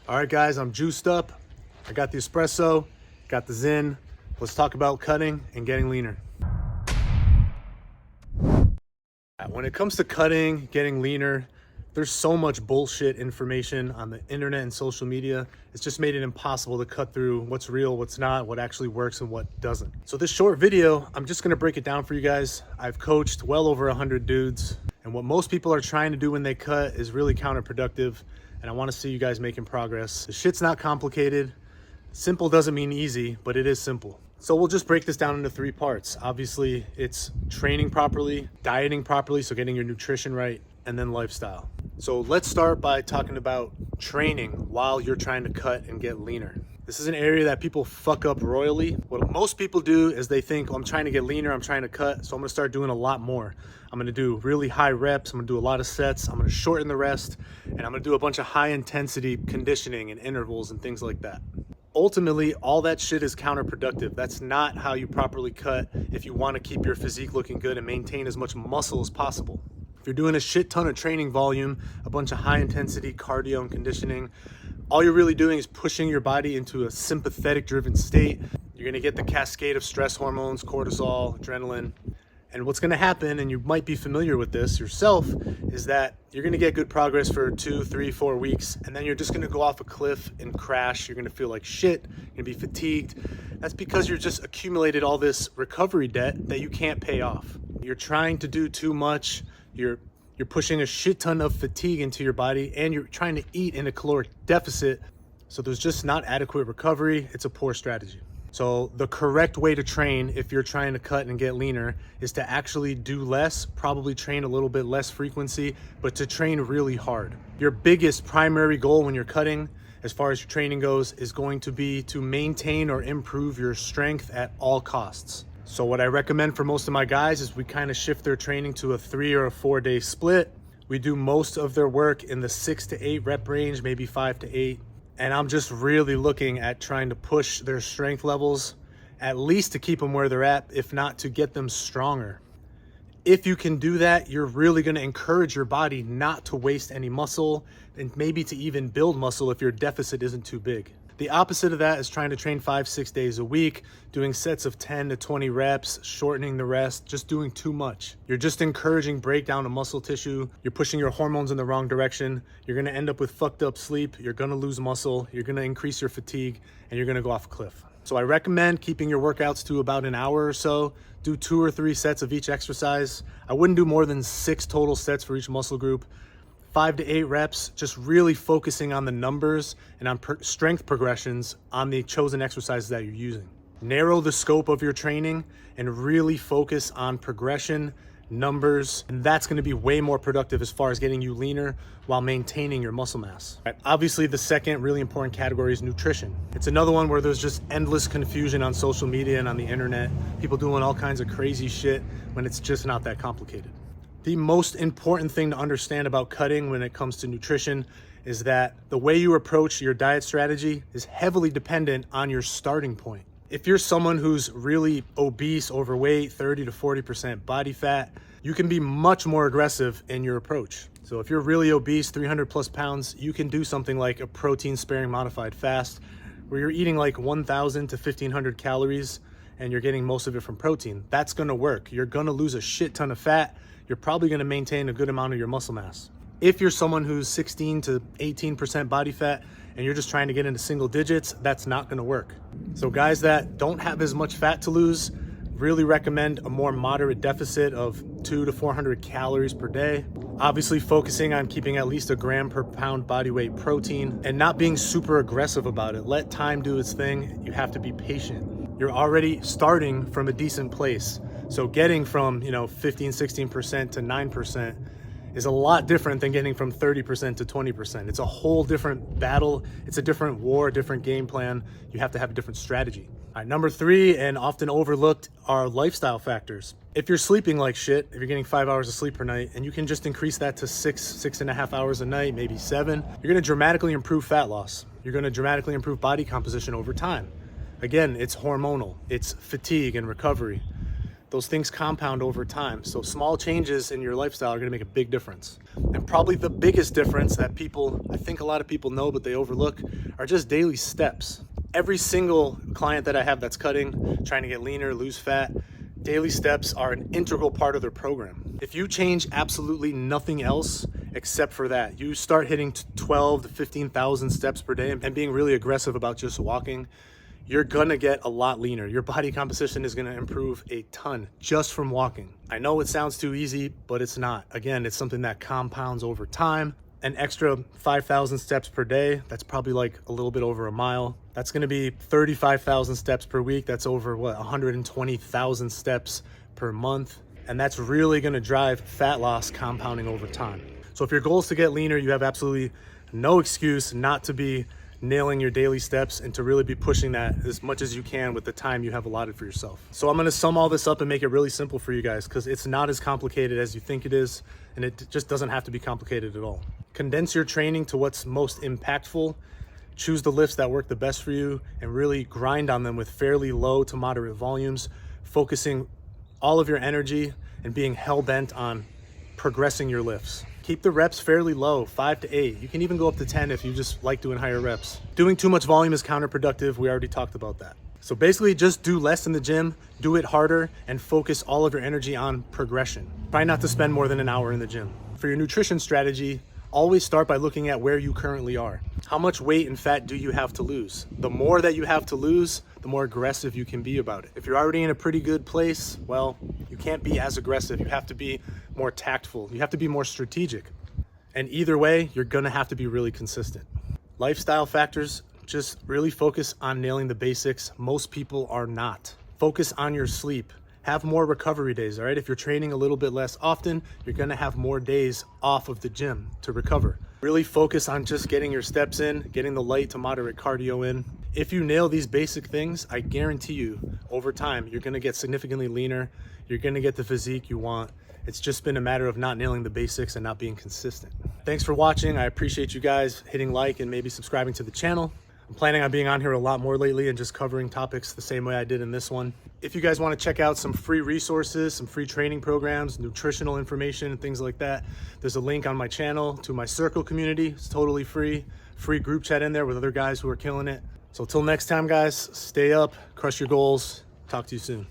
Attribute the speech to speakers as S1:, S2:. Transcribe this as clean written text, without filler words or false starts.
S1: All right, guys, I'm juiced up. I got the espresso, got the Zin. Let's talk about cutting and getting leaner. When it comes to cutting, getting leaner, there's so much bullshit information on the internet and social media. It's just made it impossible to cut through what's real, what's not, what actually works and what doesn't. So this short video, I'm just gonna break it down for you guys. I've coached well over 100 dudes, and what most people are trying to do when they cut is really counterproductive, and I wanna see you guys making progress. The shit's not complicated. Simple doesn't mean easy, but it is simple. So we'll just break this down into 3 parts. Obviously, it's training properly, dieting properly, so getting your nutrition right, and then lifestyle. So let's start by talking about training while you're trying to cut and get leaner. This is an area that people fuck up royally. What most people do is they think, oh, I'm trying to get leaner, I'm trying to cut, so I'm gonna start doing a lot more. I'm gonna do really high reps, I'm gonna do a lot of sets, I'm gonna shorten the rest, and I'm gonna do a bunch of high intensity conditioning and intervals and things like that. Ultimately, all that shit is counterproductive. That's not how you properly cut if you want to keep your physique looking good and maintain as much muscle as possible. If you're doing a shit ton of training volume, a bunch of high intensity cardio and conditioning, all you're really doing is pushing your body into a sympathetic driven state. You're gonna get the cascade of stress hormones, cortisol, adrenaline. And what's gonna happen, and you might be familiar with this yourself, is that you're gonna get good progress for 2, 3, 4 weeks, and then you're just gonna go off a cliff and crash. You're gonna feel like shit, you're gonna be fatigued. That's because you're just accumulated all this recovery debt that you can't pay off. You're trying to do too much, you're pushing a shit ton of fatigue into your body, and you're trying to eat in a caloric deficit, so there's just not adequate recovery. It's a poor strategy. So the correct way to train if you're trying to cut and get leaner is to actually do less, probably train a little bit less frequency, but to train really hard. Your biggest primary goal when you're cutting, as far as your training goes, is going to be to maintain or improve your strength at all costs. So what I recommend for most of my guys is we kind of shift their training to a 3 or a 4 day split. We do most of their work in the 6 to 8 rep range, maybe 5 to 8. And I'm just really looking at trying to push their strength levels, at least to keep them where they're at, if not to get them stronger. If you can do that, you're really going to encourage your body not to waste any muscle, and maybe to even build muscle if your deficit isn't too big. The opposite of that is trying to train 5-6 days a week, doing sets of 10 to 20 reps, shortening the rest, just doing too much. You're just encouraging breakdown of muscle tissue. You're pushing your hormones in the wrong direction. You're gonna end up with fucked up sleep. You're gonna lose muscle. You're gonna increase your fatigue, and you're gonna go off a cliff. So I recommend keeping your workouts to about an hour or so. Do 2 or 3 sets of each exercise. I wouldn't do more than 6 total sets for each muscle group. 5 to 8 reps, just really focusing on the numbers and on strength progressions on the chosen exercises that you're using. Narrow the scope of your training and really focus on progression, numbers, and that's gonna be way more productive as far as getting you leaner while maintaining your muscle mass. Right. Obviously, the second really important category is nutrition. It's another one where there's just endless confusion on social media and on the internet, people doing all kinds of crazy shit when it's just not that complicated. The most important thing to understand about cutting when it comes to nutrition is that the way you approach your diet strategy is heavily dependent on your starting point. If you're someone who's really obese, overweight, 30 to 40% body fat, you can be much more aggressive in your approach. So if you're really obese, 300 plus pounds, you can do something like a protein sparing modified fast where you're eating like 1,000 to 1,500 calories and you're getting most of it from protein. That's gonna work. You're gonna lose a shit ton of fat. You're probably gonna maintain a good amount of your muscle mass. If you're someone who's 16 to 18% body fat and you're just trying to get into single digits, that's not gonna work. So guys that don't have as much fat to lose, really recommend a more moderate deficit of 200 to 400 calories per day. Obviously focusing on keeping at least a gram per pound body weight protein and not being super aggressive about it. Let time do its thing. You have to be patient. You're already starting from a decent place. So getting from 15, 16% to 9% is a lot different than getting from 30% to 20%. It's a whole different battle. It's a different war, different game plan. You have to have a different strategy. All right, number 3, and often overlooked, are lifestyle factors. If you're sleeping like shit, if you're getting 5 hours of sleep per night, and you can just increase that to 6.5 hours a night, maybe 7, you're gonna dramatically improve fat loss. You're gonna dramatically improve body composition over time. Again, it's hormonal, it's fatigue and recovery. those things compound over time. So small changes in your lifestyle are gonna make a big difference. And probably the biggest difference that I think a lot of people know, but they overlook, are just daily steps. Every single client that I have that's cutting, trying to get leaner, lose fat, daily steps are an integral part of their program. If you change absolutely nothing else except for that, you start hitting 12 to 15,000 steps per day and being really aggressive about just walking, you're gonna get a lot leaner. Your body composition is gonna improve a ton just from walking. I know it sounds too easy, but it's not. Again, it's something that compounds over time. An extra 5,000 steps per day, that's probably like a little bit over a mile. That's gonna be 35,000 steps per week. That's over 120,000 steps per month. And that's really gonna drive fat loss compounding over time. So if your goal is to get leaner, you have absolutely no excuse not to be nailing your daily steps and to really be pushing that as much as you can with the time you have allotted for yourself. So I'm gonna sum all this up and make it really simple for you guys, because it's not as complicated as you think it is, and it just doesn't have to be complicated at all. Condense your training to what's most impactful, choose the lifts that work the best for you, and really grind on them with fairly low to moderate volumes, focusing all of your energy and being hell-bent on progressing your lifts. Keep the reps fairly low, 5 to 8. You can even go up to 10 if you just like doing higher reps. Doing too much volume is counterproductive. We already talked about that. So basically just do less in the gym, do it harder, and focus all of your energy on progression. Try not to spend more than an hour in the gym. For your nutrition strategy, always start by looking at where you currently are. How much weight and fat do you have to lose? The more that you have to lose, the more aggressive you can be about it. If you're already in a pretty good place, well, you can't be as aggressive. You have to be more tactful. You have to be more strategic. And either way, you're gonna have to be really consistent. Lifestyle factors, just really focus on nailing the basics. Most people are not. Focus on your sleep. Have more recovery days, all right? If you're training a little bit less often, you're gonna have more days off of the gym to recover. Really focus on just getting your steps in, getting the light to moderate cardio in. If you nail these basic things, I guarantee you, over time, you're gonna get significantly leaner. You're gonna get the physique you want. It's just been a matter of not nailing the basics and not being consistent. Thanks for watching. I appreciate you guys hitting like and maybe subscribing to the channel. I'm planning on being on here a lot more lately and just covering topics the same way I did in this one. If you guys want to check out some free resources, some free training programs, nutritional information, and things like that, there's a link on my channel to my Circle community. It's totally free. Free group chat in there with other guys who are killing it. So till next time, guys, stay up, crush your goals. Talk to you soon.